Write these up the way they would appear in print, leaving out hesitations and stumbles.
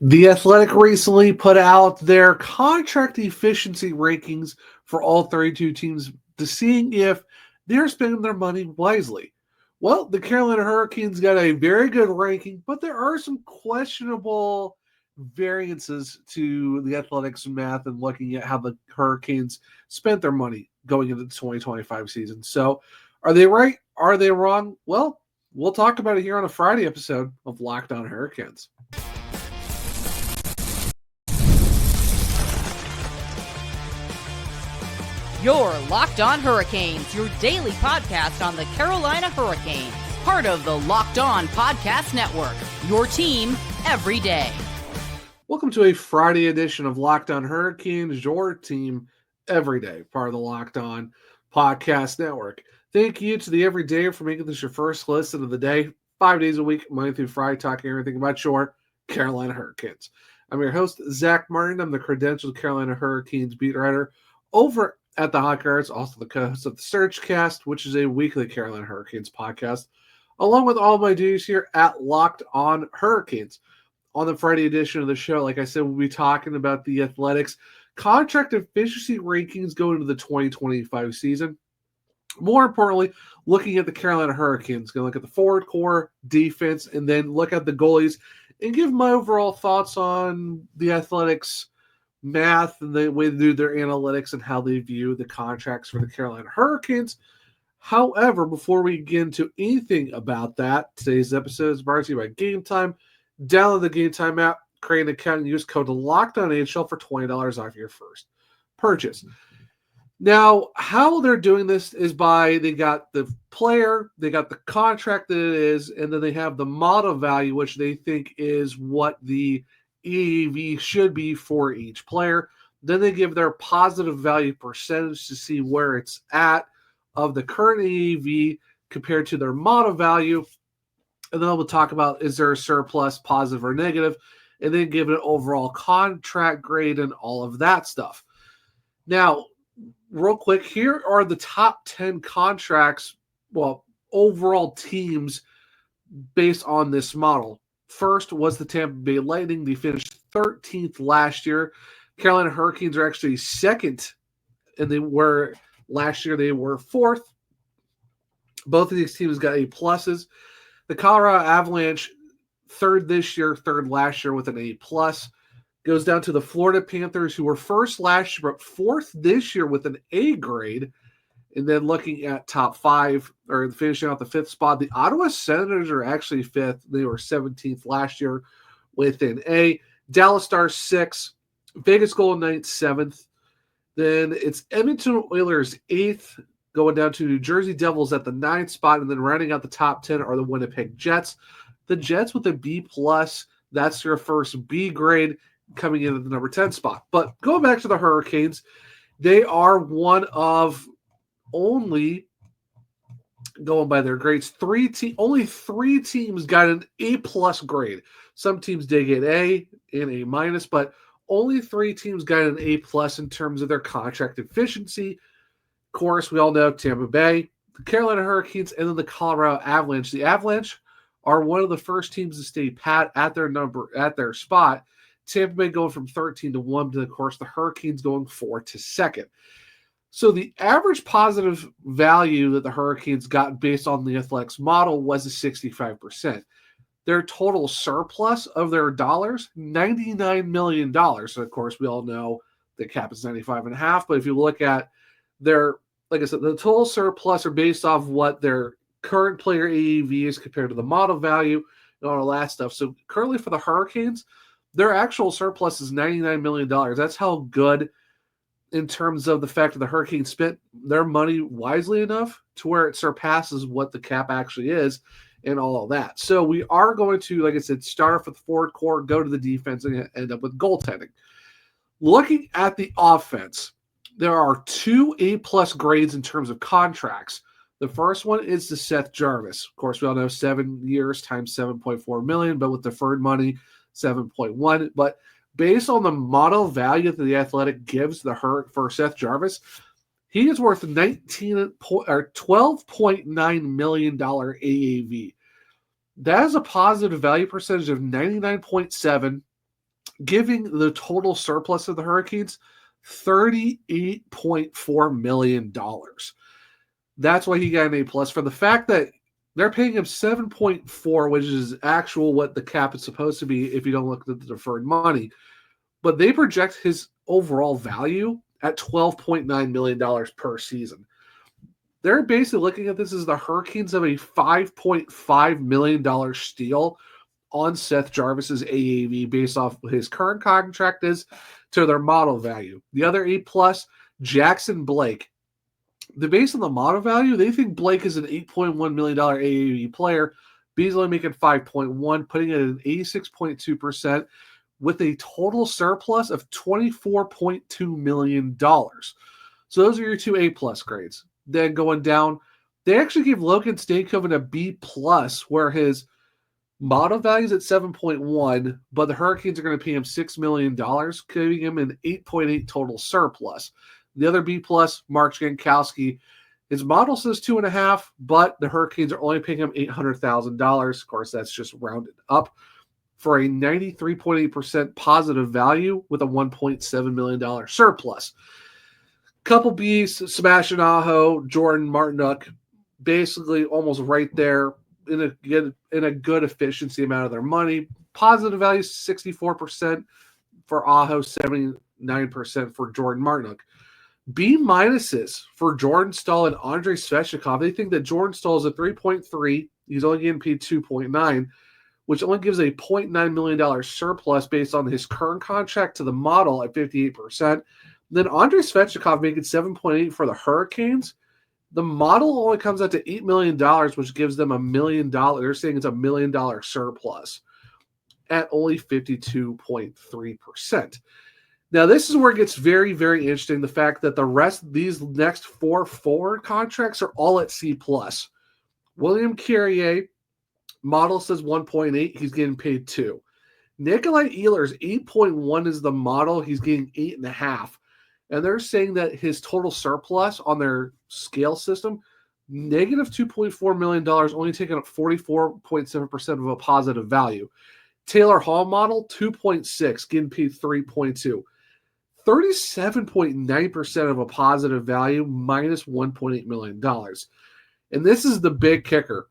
The Athletic recently put out their contract efficiency rankings for all 32 teams to seeing if they're spending their money wisely. Well, the Carolina Hurricanes got a very good ranking, but there are some questionable variances to the Athletics math and looking at how the Hurricanes spent their money going into the 2025 season. So, are they right? Are they wrong? Well, we'll talk about it here on a Friday episode of Locked On Hurricanes. Your Locked On Hurricanes, your daily podcast on the Carolina Hurricanes. Part of the Locked On Podcast Network, your team every day. Welcome to a Friday edition of Locked On Hurricanes, your team every day, part of the Locked On Podcast Network. Thank you to the Everyday for making this your first listen of the day, 5 days a week, Monday through Friday, talking everything about your Carolina Hurricanes. I'm your host, Zach Martin. I'm the credentialed Carolina Hurricanes beat writer over at the Hot Guards, also the co-host of the Surgecast, which is a weekly Carolina Hurricanes podcast, along with all my duties here at Locked On Hurricanes. On the Friday edition of the show, like I said, we'll be talking about the Athletics contract efficiency rankings going into the 2025 season. More importantly, looking at the Carolina Hurricanes, going to look at the forward core, defense, and then look at the goalies and give my overall thoughts on the Athletics math and the way they do their analytics and how they view the contracts for the Carolina Hurricanes. However, before we get into anything about that, today's episode is brought to you by Game Time. Download the Game Time app, create an account, and use code LOCKEDONHL for $20 off your first purchase. Now, how they're doing this is by they got the player, they got the contract that it is, and then they have the model value, which they think is what the AAV should be for each player. Then they give their positive value percentage to see where it's at of the current AAV compared to their model value. And then we'll talk about, is there a surplus, positive or negative, and then give it an overall contract grade and all of that stuff. Now, real quick, here are the top 10 contracts, overall teams based on this model. First was the Tampa Bay Lightning. They finished 13th last year. Carolina Hurricanes are actually second, and last year they were fourth. Both of these teams got A pluses. The Colorado Avalanche, third this year, third last year with an A plus. Goes down to the Florida Panthers, who were first last year, but fourth this year with an A grade. And then looking at top five, or finishing out the fifth spot, the Ottawa Senators are actually fifth. They were 17th last year with an A. Dallas Stars, sixth. Vegas Golden Knights, seventh. Then it's Edmonton Oilers, eighth, going down to New Jersey Devils at the ninth spot. And then rounding out the top 10 are the Winnipeg Jets. The Jets with a B+, that's your first B grade, coming in at the number 10 spot. But going back to the Hurricanes, they are one of only, going by their grades, only three teams got an A+ grade. Some teams did get A and A-, but only three teams got an A+ in terms of their contract efficiency. Of course, we all know Tampa Bay, the Carolina Hurricanes, and then the Colorado Avalanche. The Avalanche are one of the first teams to stay pat at their spot. Tampa Bay going from 13 to 1, to, of course, the Hurricanes going 4 to 2nd. So the average positive value that the Hurricanes got based on the Athletics model was a 65%. Their total surplus of their dollars, $99 million. So, of course, we all know the cap is 95.5. But if you look at their, like I said, the total surplus are based off what their current player AAV is compared to the model value and all that stuff. So currently for the Hurricanes, their actual surplus is $99 million. That's how good, in terms of the fact that the Hurricanes spent their money wisely enough to where it surpasses what the cap actually is and all of that. So we are going to, like I said, start off with the forward core, go to the defense, and end up with goaltending. Looking at the offense, there are 2 A+ grades in terms of contracts. The first one is the Seth Jarvis. Of course, we all know 7 years times $7.4 million, but with deferred money, 7.1. But based on the model value that the Athletic gives for Seth Jarvis, he is worth $12.9 million AAV. That is a positive value percentage of 99.7 giving the total surplus of the Hurricanes $38.4 million. That's why he got an A+ for the fact that they're paying him 7.4, which is actual what the cap is supposed to be if you don't look at the deferred money. But they project his overall value at $12.9 million per season. They're basically looking at this as the Hurricanes of a $5.5 million steal on Seth Jarvis's AAV based off what his current contract is to their model value. The other A+, Jackson Blake. The based on the model value, they think Blake is an $8.1 million AAV player, but he's only making 5.1, putting it at an 86.2% with a total surplus of $24.2 million. So those are your two A+ grades. Then going down, they actually gave Logan Stankoven a B+, where his model value is at 7.1, but the Hurricanes are going to pay him $6 million, giving him an 8.8 total surplus. The other B+, Mark Jankowski, his model says 2.5, but the Hurricanes are only paying him $800,000. Of course, that's just rounded up for a 93.8% positive value with a $1.7 million surplus. Couple Bs, Sebastian Aho, Jordan Martinook, basically almost right there in a good efficiency amount of their money. Positive value 64% for Aho, 79% for Jordan Martinook. B- for Jordan Staal and Andrei Svechnikov. They think that Jordan Staal is a 3.3. He's only getting paid 2.9, which only gives a $0.9 million surplus based on his current contract to the model at 58%. Then Andrei Svechnikov making 7.8 for the Hurricanes. The model only comes out to $8 million, which gives them $1 million. They're saying it's $1 million surplus at only 52.3%. Now, this is where it gets very, very interesting. The fact that the rest of these next 4 forward contracts are all at C+. William Carrier, model says 1.8. He's getting paid 2. Nikolai Ehlers, 8.1 is the model. He's getting 8.5. And they're saying that his total surplus on their scale system, negative $2.4 million, only taking up 44.7% of a positive value. Taylor Hall model, 2.6, getting paid 3.2. 37.9% of a positive value, minus $1.8 million. And this is the big kicker.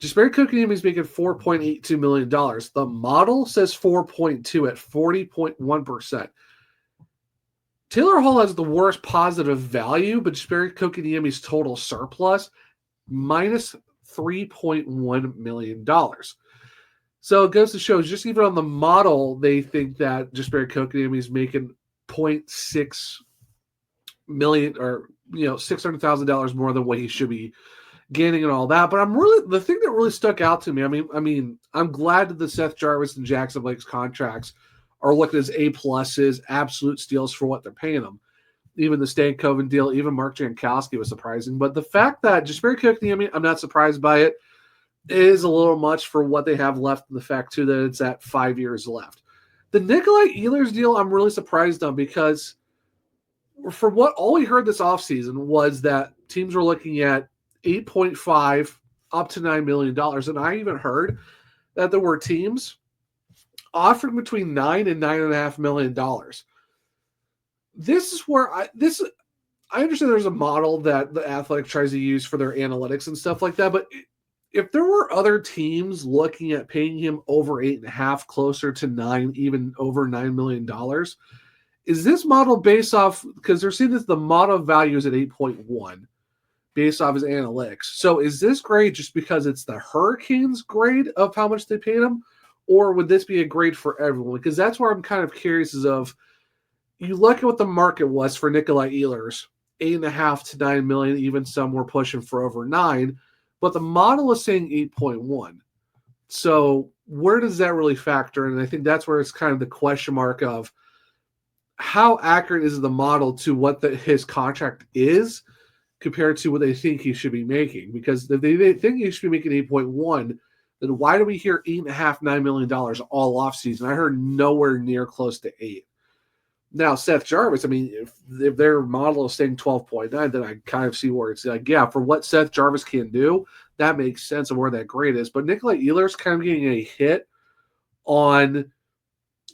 Jesperi Kotkaniemi is making $4.82 million. The model says 4.2 at 40.1%. Taylor Hall has the worst positive value, but Jesperi Kotkaniemi's total surplus, minus $3.1 million. So it goes to show, just even on the model, they think that Jesperi Kotkaniemi is making $0.6 million or $600,000 more than what he should be gaining and all that. But the thing that really stuck out to me, I mean, I'm glad that the Seth Jarvis and Jackson Blake's contracts are looked as A+, absolute steals for what they're paying them. Even the Stankoven deal, even Mark Jankowski was surprising. But the fact that Jesperi Kotkaniemi, I'm not surprised by it. It is a little much for what they have left, and the fact, too, that it's at 5 years left. The Nikolai Ehlers deal, I'm really surprised on, because for what all we heard this offseason was that teams were looking at 8.5 up to $9 million. And I even heard that there were teams offering between $9 and $9.5 million. This is where I understand there's a model that the Athletic tries to use for their analytics and stuff like that, but if there were other teams looking at paying him over 8.5, closer to 9, even over $9 million, is this model based off, because they're seeing that the model value is at 8.1 based off his analytics. So is this grade just because it's the Hurricanes grade of how much they paid him, or would this be a grade for everyone? Because that's where I'm kind of curious is of, you look at what the market was for Nikolai Ehlers, 8.5 to 9 million, even some were pushing for over 9, but the model is saying 8.1. So where does that really factor in? And I think that's where it's kind of the question mark of how accurate is the model to what his contract is compared to what they think he should be making. Because if they think he should be making 8.1, then why do we hear $8.5, $9 million all offseason? I heard nowhere near close to 8. Now, Seth Jarvis, I mean, if their model is saying 12.9, then I kind of see where it's like, yeah, for what Seth Jarvis can do, that makes sense of where that grade is. But Nikolai Ehlers kind of getting a hit on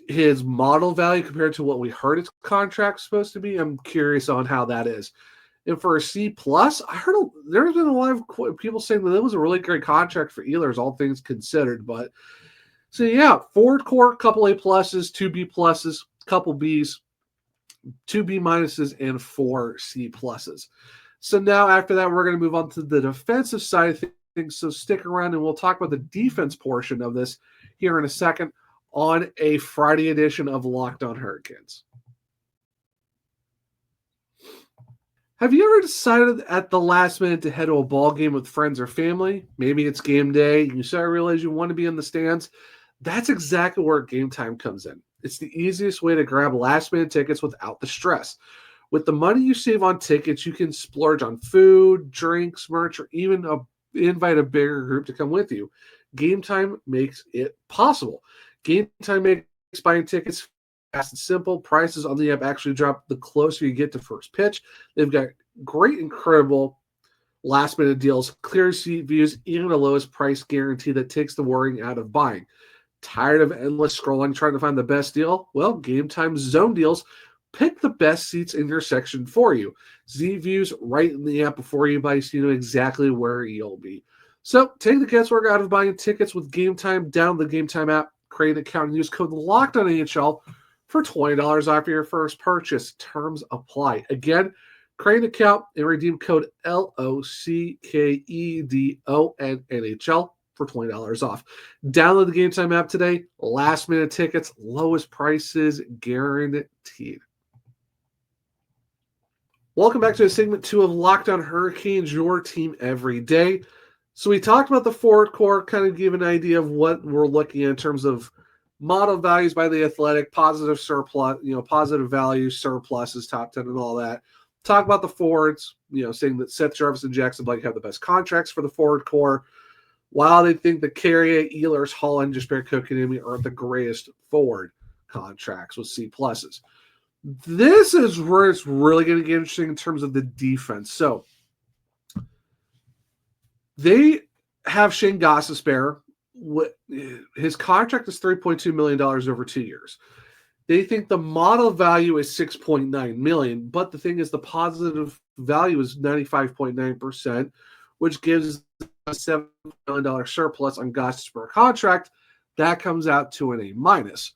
his model value compared to what we heard his contract's supposed to be. I'm curious on how that is. And for a C plus, I heard there's been a lot of people saying that it was a really great contract for Ehlers, all things considered. But so yeah, forward core, couple A pluses, 2 B pluses, couple Bs, 2 B minuses, and 4 C pluses. So now after that, we're going to move on to the defensive side of things. So stick around and we'll talk about the defense portion of this here in a second on a Friday edition of Locked On Hurricanes. Have you ever decided at the last minute to head to a ball game with friends or family? Maybe it's game day. You sort of realize you want to be in the stands. That's exactly where Game Time comes in. It's the easiest way to grab last minute tickets without the stress. With the money you save on tickets, you can splurge on food, drinks, merch, or even invite a bigger group to come with you. Game Time makes it possible. Game Time makes buying tickets fast and simple. Prices on the app actually drop the closer you get to first pitch. They've got great, incredible last-minute deals, clear seat views, even the lowest price guarantee that takes the worrying out of buying. Tired of endless scrolling trying to find the best deal? Well, Game Time's zone deals pick the best seats in your section for you. Z views right in the app before you buy, so you know exactly where you'll be. So take the guesswork out of buying tickets with Game Time. Download the Game Time app, create an account, and use code LOCKEDONNHL for $20 off your first purchase. Terms apply. Again, create an account and redeem code LOCKEDONNHL for $20 off. Download the Game Time app today. Last minute tickets, lowest prices guaranteed. Welcome back to segment 2 of Locked On Hurricanes, your team every day. So we talked about the forward core, kind of give an idea of what we're looking at in terms of model values by the Athletic, positive surplus, positive value, surpluses, top 10 and all that. Talk about the forwards, saying that Seth Jarvis and Jackson Blake have the best contracts for the forward core, while they think that Carrier, Ehlers, Holland, Jesper Kotkaniemi are the greatest forward contracts with C pluses. This is where it's really going to get interesting in terms of the defense. So they have Shane Gostisbehere. His contract is $3.2 million over 2 years. They think the model value is $6.9 million, but the thing is the positive value is 95.9%, which gives a $7 million surplus on Gostisbehere contract. That comes out to an A minus.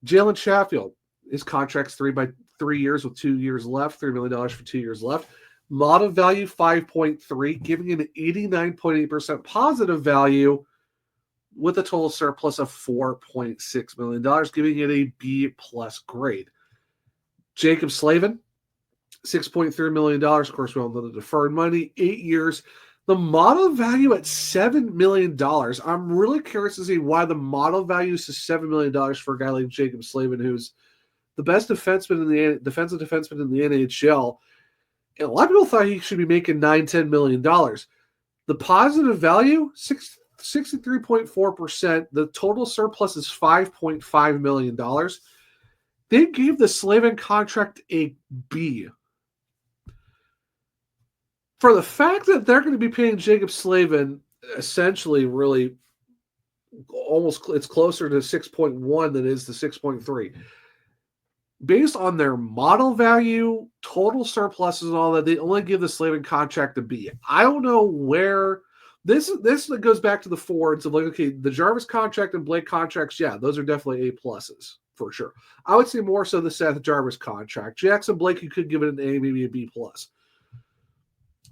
Jalen Chatfield, his contract's 3 years with 2 years left, $3 million for 2 years left. Model value 5.3, giving an 89.8% positive value with a total surplus of $4.6 million, giving it a B plus grade. Jacob Slavin, $6.3 million. Of course, we all know the deferred money, 8 years. The model value at $7 million. I'm really curious to see why the model value is $7 million for a guy like Jacob Slavin, who's the best defensive defenseman in the NHL. And a lot of people thought he should be making $9-10 million. The positive value, 63.4%. The total surplus is $5.5 million. They gave the Slavin contract a B. For the fact that they're going to be paying Jacob Slavin essentially really almost, it's closer to 6.1 than it is to 6.3. Based on their model value, total surpluses and all that, they only give the Slavin contract a B. I don't know where this goes back to the forwards of like, okay, the Jarvis contract and Blake contracts, yeah, those are definitely A pluses for sure. I would say more so the Seth Jarvis contract. Jackson Blake, you could give it an A, maybe a B plus.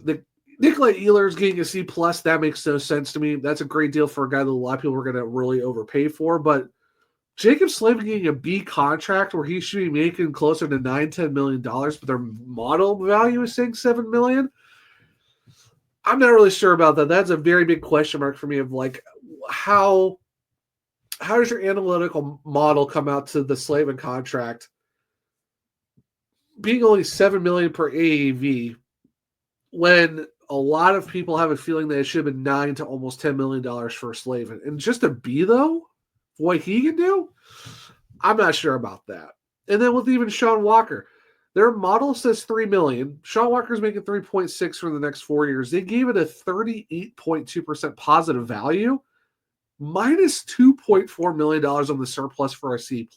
The Nikolai Ehlers getting a C plus, that makes no sense to me. That's a great deal for a guy that a lot of people are going to really overpay for, but Jacob Slavin getting a B contract where he should be making closer to $9-10 million, but their model value is saying $7 million. I'm not really sure about that. That's a very big question mark for me of like how does your analytical model come out to the Slavin contract being only $7 million per AAV when a lot of people have a feeling that it should have been $9 to almost $10 million for Slavin. And just a B though, what he can do, I'm not sure about that. And then with even Sean Walker, their model says $3 million. Sean Walker's making 3.6 for the next 4 years. They gave it a 38.2% positive value. minus $2.4 million on the surplus for a C+.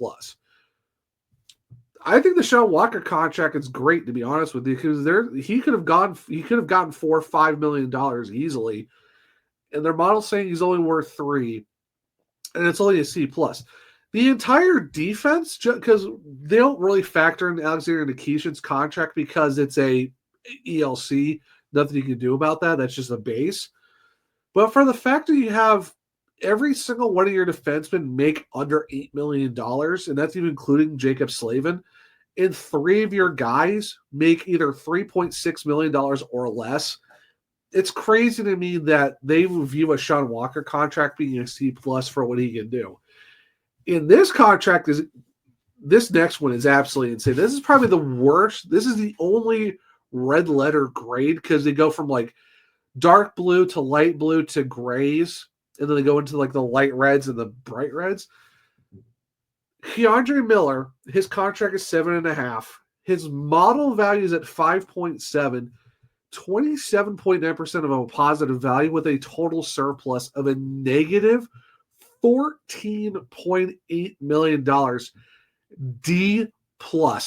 I think the Sean Walker contract is great, to be honest with you, because he could have gotten $4 or $5 million easily, and their model's saying he's only worth $3, and it's only a C+. The entire defense, because they don't really factor in Alexander Nikishin's contract because it's a ELC, nothing you can do about that. That's just a base. But for the fact that you have every single one of your defensemen make under $8 million, and that's even including Jacob Slavin, and 3 of your guys make either $3.6 million or less, it's crazy to me that they view a Sean Walker contract being a C+ for what he can do. In this contract, this next one is absolutely insane. This is probably the worst. This is the only red letter grade because they go from like dark blue to light blue to grays, and then they go into like the light reds and the bright reds. Keandre Miller, his contract is 7.5. His model value is at 5.7, 27.9% of a positive value with a total surplus of a negative $14.8 million. D+,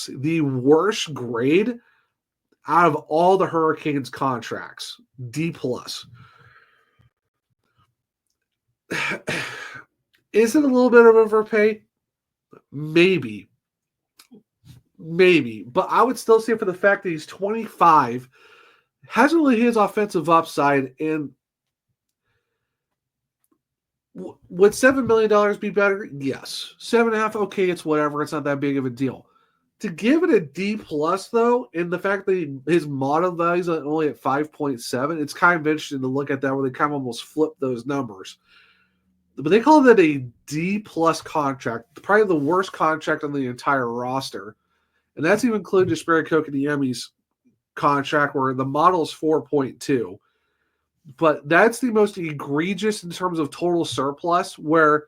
the worst grade out of all the Hurricanes contracts. D+. Is it a little bit of overpay? Maybe. But I would still say for the fact that he's 25, hasn't really hit his offensive upside, and would $7 million be better? Yes. 7.5, okay, it's whatever. It's not that big of a deal. To give it a D+, though, and the fact that his model value is only at 5.7, it's kind of interesting to look at that where they kind of almost flip those numbers. But they call that a D+ contract, probably the worst contract on the entire roster. And that's even including Jesperi Kotkaniemi's contract where the model is 4.2. But that's the most egregious in terms of total surplus, where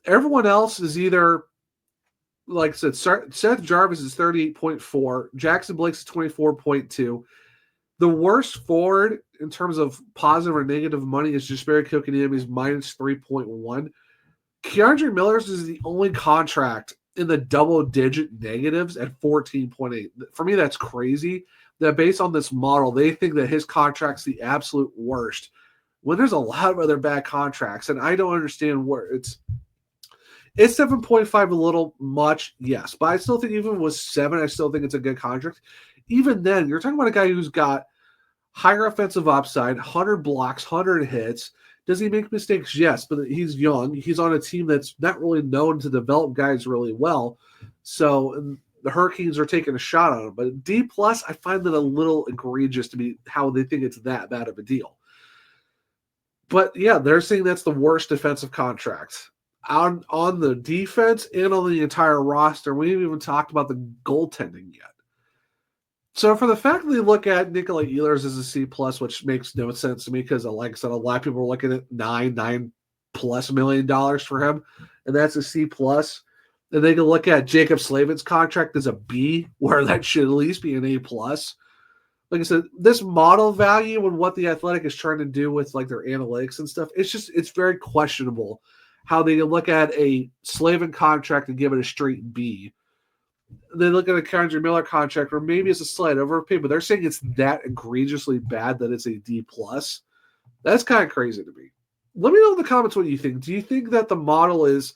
everyone else is either, like I said, Seth Jarvis is 38.4, Jackson Blake's is 24.2. The worst forward in terms of positive or negative money is Jesperi Kotkaniemi's minus 3.1. Keandre Miller's is the only contract in the double-digit negatives at 14.8. For me, that's crazy. That based on this model, they think that his contract's the absolute worst when there's a lot of other bad contracts. And I don't understand where it's 7.5 a little much, yes. But I still think even with 7, I still think it's a good contract. Even then, you're talking about a guy who's got higher offensive upside, 100 blocks, 100 hits. Does he make mistakes? Yes, but he's young. He's on a team that's not really known to develop guys really well. So the Hurricanes are taking a shot on him. But D+, I find that a little egregious to be how they think it's that bad of a deal. But yeah, they're saying that's the worst defensive contract on the defense and on the entire roster. We haven't even talked about the goaltending yet. So for the fact that they look at Nikolai Ehlers as a C+, which makes no sense to me because, like I said, a lot of people are looking at $9+ million for him, and that's a C+. And they can look at Jacob Slavin's contract as a B, where that should at least be an A+. Like I said, this model value and what the Athletic is trying to do with like their analytics and stuff, it's very questionable how they look at a Slavin contract and give it a straight B. They look at a Keandre Miller contract, or maybe it's a slight overpay, but they're saying it's that egregiously bad that it's a D+. That's kind of crazy to me. Let me know in the comments what you think. Do you think that the model is,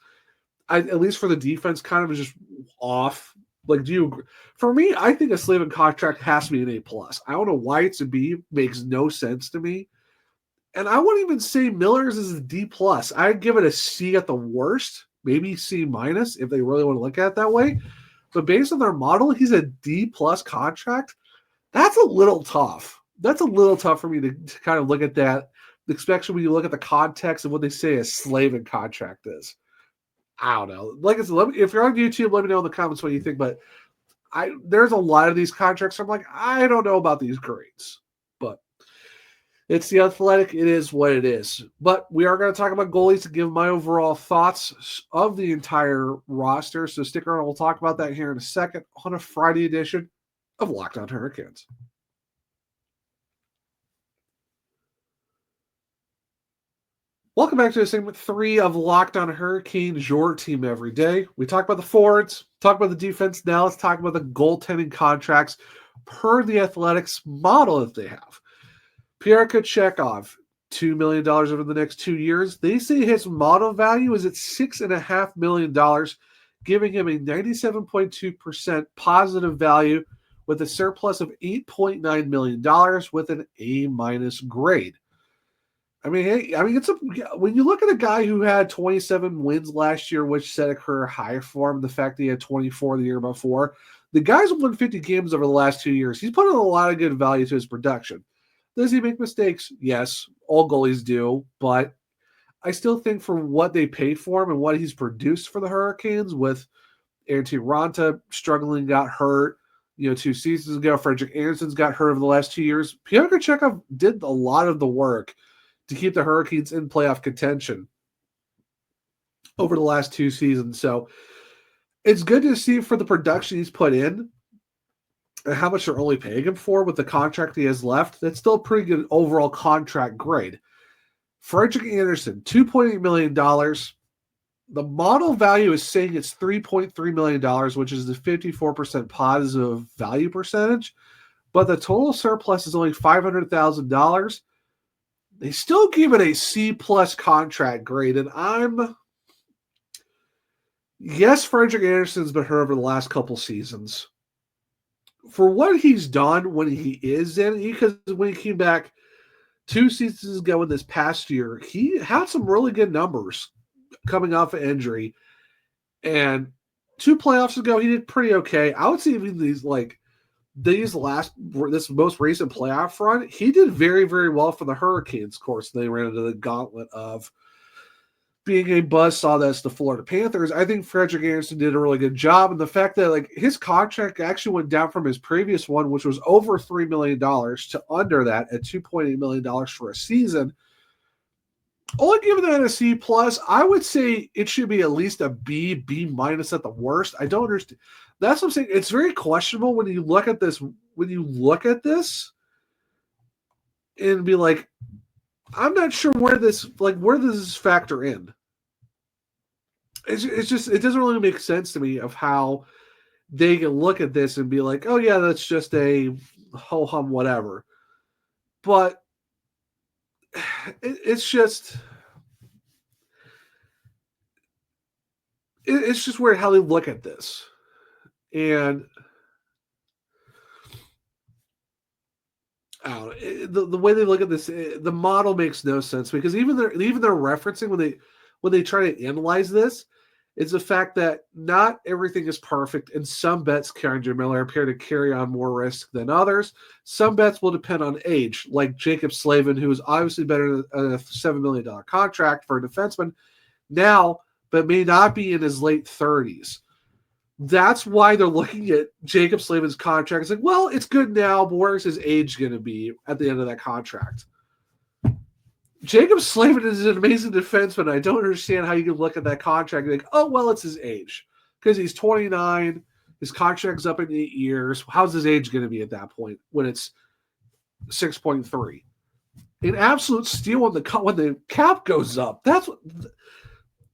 at least for the defense, kind of just off? Like, do you agree? For me, I think a Slavin contract has to be an A+. I don't know why it's a B. Makes no sense to me. And I wouldn't even say Miller's is a D+. I'd give it a C at the worst, maybe C- if they really want to look at it that way. But based on their model, he's a D+ contract. That's a little tough. That's a little tough for me to kind of look at that, especially when you look at the context of what they say a Slavin contract is. I don't know. Like I said, if you're on YouTube, let me know in the comments what you think. But there's a lot of these contracts. I'm like, I don't know about these grades. But it's the Athletic. It is what it is. But we are going to talk about goalies to give my overall thoughts of the entire roster. So stick around. We'll talk about that here in a second on a Friday edition of Locked On Hurricanes. Welcome back to segment 3 of Locked on Hurricanes, your team every day. We talk about the forwards, talk about the defense. Now let's talk about the goaltending contracts per the Athletics model that they have. Pierre Kochetkov, $2 million over the next 2 years. They say his model value is at $6.5 million, giving him a 97.2% positive value with a surplus of $8.9 million with an A- grade. It's when you look at a guy who had 27 wins last year, which set a career high for him, the fact that he had 24 the year before, the guy's won 50 games over the last 2 years. He's put in a lot of good value to his production. Does he make mistakes? Yes, all goalies do, but I still think for what they paid for him and what he's produced for the Hurricanes, with Antti Ranta struggling, got hurt, 2 seasons ago, Frederick Anderson's got hurt over the last 2 years. Pyotr Kochetkov did a lot of the work to keep the Hurricanes in playoff contention over the last 2 seasons. So it's good to see for the production he's put in and how much they're only paying him for with the contract he has left. That's still a pretty good overall contract grade. Frederick Anderson, $2.8 million. The model value is saying it's $3.3 million, which is the 54% positive value percentage, but the total surplus is only $500,000. They still give it a C+ contract grade, and yes, Frederick Anderson's been hurt over the last couple seasons. For what he's done when he is in, because when he came back 2 seasons ago in this past year, he had some really good numbers coming off an injury. And 2 playoffs ago, he did pretty okay. I would say even this most recent playoff run, he did very, very well for the Hurricanes. Of course, they ran into the gauntlet of being a buzzsaw that's the Florida Panthers. I think Frederick Anderson did a really good job. And the fact that his contract actually went down from his previous one, which was over $3 million, to under that at $2.8 million for a season. Only giving that a C+, I would say it should be at least a B at the worst. I don't understand. That's what I'm saying. It's very questionable when you look at this. When you look at this and be like, I'm not sure where does this factor in? It's just, it doesn't really make sense to me of how they can look at this and be like, oh yeah, that's just a ho-hum whatever. But it's just weird how they look at this. And I don't know, the way they look at this, the model makes no sense, because even they're referencing when they try to analyze this, is the fact that not everything is perfect, and some bets, Karen Miller, appear to carry on more risk than others. Some bets will depend on age, like Jacob Slavin, who is obviously better than a $7 million contract for a defenseman now, but may not be in his late 30s. That's why they're looking at Jacob Slavin's contract. It's like, well, it's good now, but where's his age going to be at the end of that contract? Jacob Slavin is an amazing defenseman. I don't understand how you can look at that contract and think, oh, well, it's his age. Because he's 29, his contract's up in 8 years. How's his age going to be at that point when it's 6.3? An absolute steal when the cap goes up. That's what,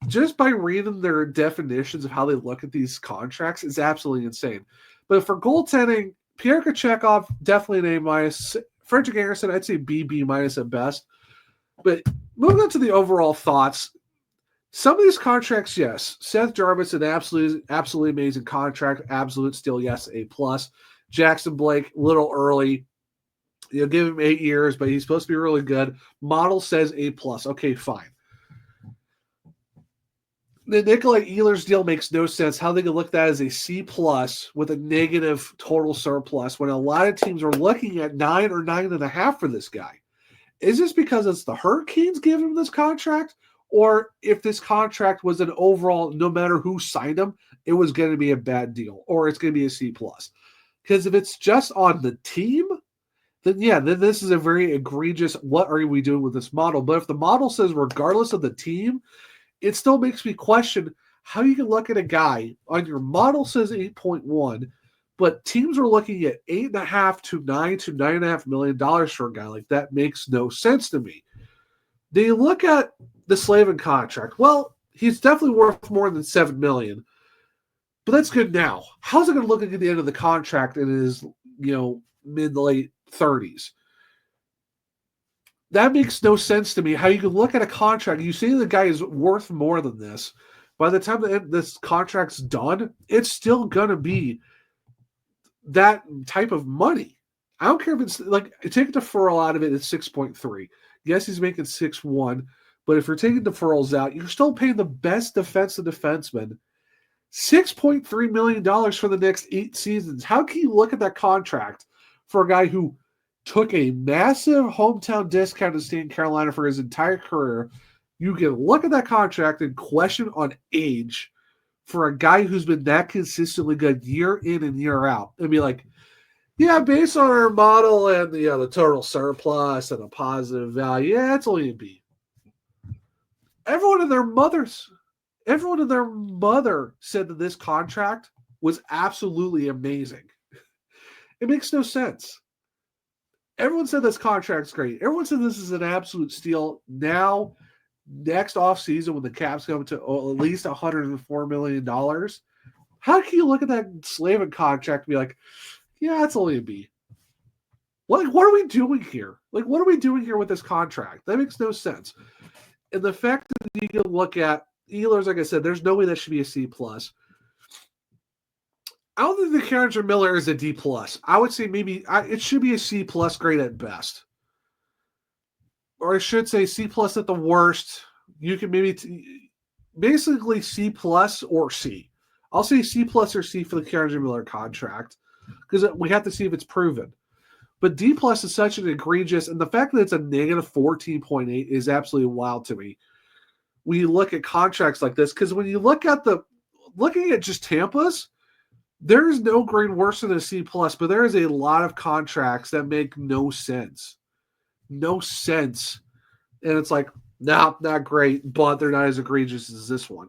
just by reading their definitions of how they look at these contracts is absolutely insane. But for goaltending, Pierre Kochetkov, definitely an A-. Frederick Anderson, I'd say B- at best. But moving on to the overall thoughts, some of these contracts, yes. Seth Jarvis, an absolutely amazing contract, absolute steal, yes, A+. Jackson Blake, a little early. Give him 8 years, but he's supposed to be really good. Model says A+. Okay, fine. The Nikolai Ehlers deal makes no sense. How they can look at that as a C+ with a negative total surplus when a lot of teams are looking at 9 or 9.5 for this guy. Is this because it's the Hurricanes giving him this contract? Or if this contract was an overall, no matter who signed him, it was going to be a bad deal, or it's going to be a C+. Because if it's just on the team, then this is a very egregious, what are we doing with this model? But if the model says regardless of the team, it still makes me question how you can look at a guy on your model says 8.1, but teams are looking at $8.5 to $9 to $9.5 million for a guy like that. Makes no sense to me. They look at the Slavin contract. Well, he's definitely worth more than $7 million, but that's good now. How's it going to look at the end of the contract in his, mid to late 30s? That makes no sense to me. How you can look at a contract, you see the guy is worth more than this. By the time this contract's done, it's still going to be that type of money. I don't care if it's like, take a deferral out of it, it's 6.3. Yes, he's making 6.1, but if you're taking deferrals out, you're still paying the best defensive defenseman $6.3 million for the next 8 seasons. How can you look at that contract for a guy who took a massive hometown discount to stay in Carolina for his entire career? You can look at that contract and question on age for a guy who's been that consistently good year in and year out and be like, yeah, based on our model and the total surplus and a positive value, yeah, it's only a B. Everyone and their mother said that this contract was absolutely amazing. It makes no sense. Everyone said this contract's great. Everyone said this is an absolute steal. Now, next offseason, when the cap's going to at least $104 million, how can you look at that Slavin contract and be like, yeah, it's only a B? What are we doing here? What are we doing here with this contract? That makes no sense. And the fact that you can look at Ehlers, like I said, there's no way that should be a C+. I don't think the Karen Miller is a D+. I would say maybe it should be a C+ grade at best. Or I should say C+ at the worst. You can maybe basically C+ or C. I'll say C+ or C for the Karen Miller contract because we have to see if it's proven. But D+ is such an egregious, and the fact that it's a negative 14.8 is absolutely wild to me. When you look at contracts like this, because when you look at looking at just Tampa's, there is no grade worse than a C+, but there is a lot of contracts that make no sense. No sense. And it's like, nah, not great, but they're not as egregious as this one.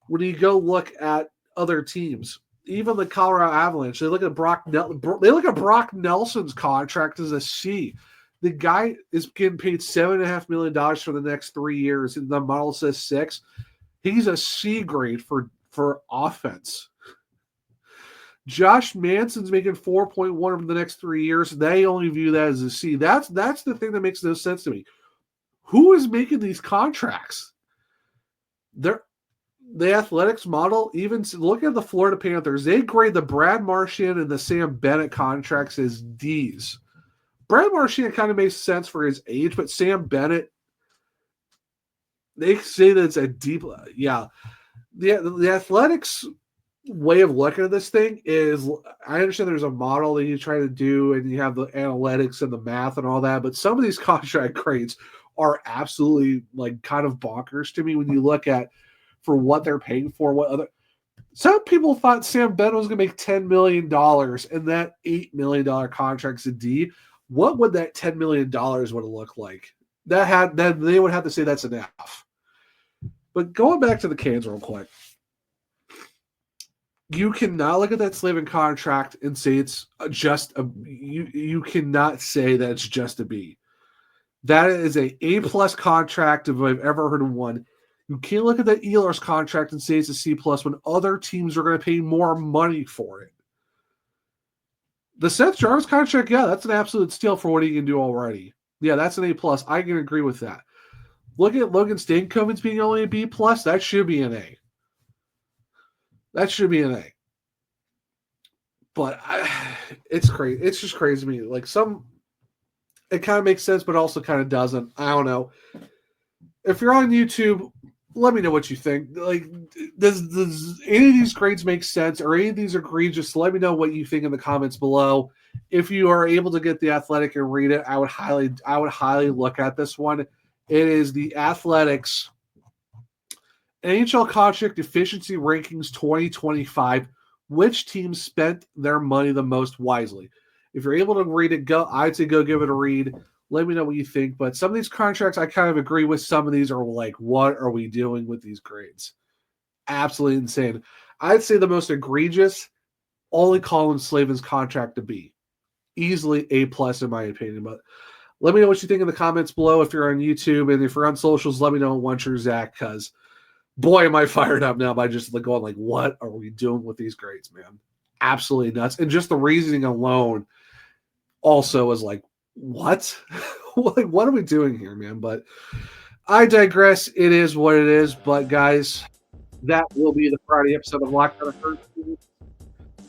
When you go look at other teams, even the Colorado Avalanche, they look at Brock Nelson's contract as a C. The guy is getting paid $7.5 million for the next 3 years, and the model says 6. He's a C grade for offense. Josh Manson's making 4.1 for the next 3 years. They only view that as a C. That's the thing that makes no sense to me. Who is making these contracts? The Athletics model, even look at the Florida Panthers. They grade the Brad Marchand and the Sam Bennett contracts as Ds. Brad Marchand kind of makes sense for his age, but Sam Bennett, they say that it's a deep, yeah. The Athletics way of looking at this thing is, I understand there's a model that you try to do and you have the analytics and the math and all that, but some of these contract grades are absolutely kind of bonkers to me when you look at for what they're paying for. Some people thought Sam Bennett was going to make $10 million and that $8 million contract's a D. What would that $10 million would have looked like? Then they would have to say that's enough. But going back to the Canes real quick, you cannot look at that Slavin contract and say it's just a. You cannot say that it's just a B. That is a A+ contract if I've ever heard of one. You can't look at that Ehlers contract and say it's a C+ when other teams are going to pay more money for it. The Seth Jarvis contract, yeah, that's an absolute steal for what he can do already. Yeah, that's an A+. I can agree with that. Look at Logan Stankoven's being only a B+. That should be an A. That should be an A. But it's crazy. It's just crazy to me. It kind of makes sense, but also kind of doesn't. I don't know. If you're on YouTube, let me know what you think. Does any of these grades make sense, or any of these are egregious? Let me know what you think in the comments below. If you are able to get the Athletic and read it, I would highly look at this one. It is the Athletics NHL Contract Efficiency Rankings 2025. Which team spent their money the most wisely? If you're able to read it, I'd say go give it a read. Let me know what you think. But some of these contracts I kind of agree with. Some of these are like, what are we doing with these grades? Absolutely insane. I'd say the most egregious, only Colin Slavin's contract to be. Easily A+ in my opinion. But Let me know what you think in the comments below if you're on YouTube, and if you're on socials, let me know once you're Zach, because boy, am I fired up now by just going like, what are we doing with these grades, man? Absolutely nuts. And just the reasoning alone also is like, what? What are we doing here, man? But I digress. It is what it is. But guys, that will be the Friday episode of Locked On Hurricanes.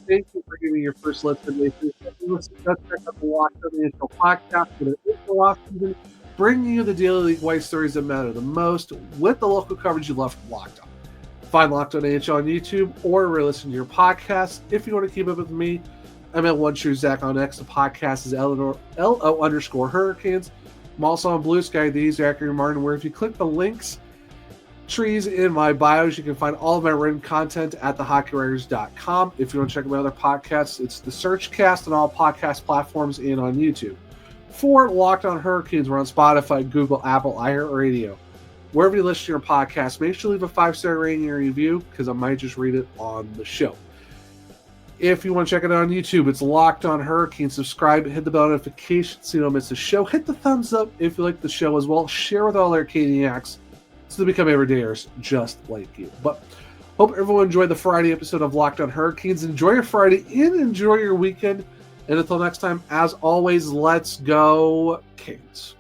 Thank you for giving me your first listen. Let's check out the Locked On NHL podcast for the April offseason, bringing you the daily league white stories that matter the most with the local coverage you love from Locked On. Find Locked On NHL on YouTube or listen to your podcast. If you want to keep up with me, I'm at One True Zach on X. The podcast is LO_Hurricanes. I'm also on Blue Sky, the Zachary Martin, where if you click the links, trees in my bios, you can find all of my written content at thehockeywriters.com. If you want to check out my other podcasts, it's the Searchcast on all podcast platforms and on YouTube. For Locked On Hurricanes, we're on Spotify, Google, Apple, iHeartRadio. Wherever you listen to your podcast, make sure to leave a 5-star rating and review, because I might just read it on the show. If you want to check it out on YouTube, it's Locked On Hurricanes. Subscribe, hit the bell notification so you don't miss the show. Hit the thumbs up if you like the show as well. Share with all our Arcadiacs so they become everydayers just like you. But hope everyone enjoyed the Friday episode of Locked On Hurricanes. Enjoy your Friday and enjoy your weekend. And until next time, as always, let's go Canes.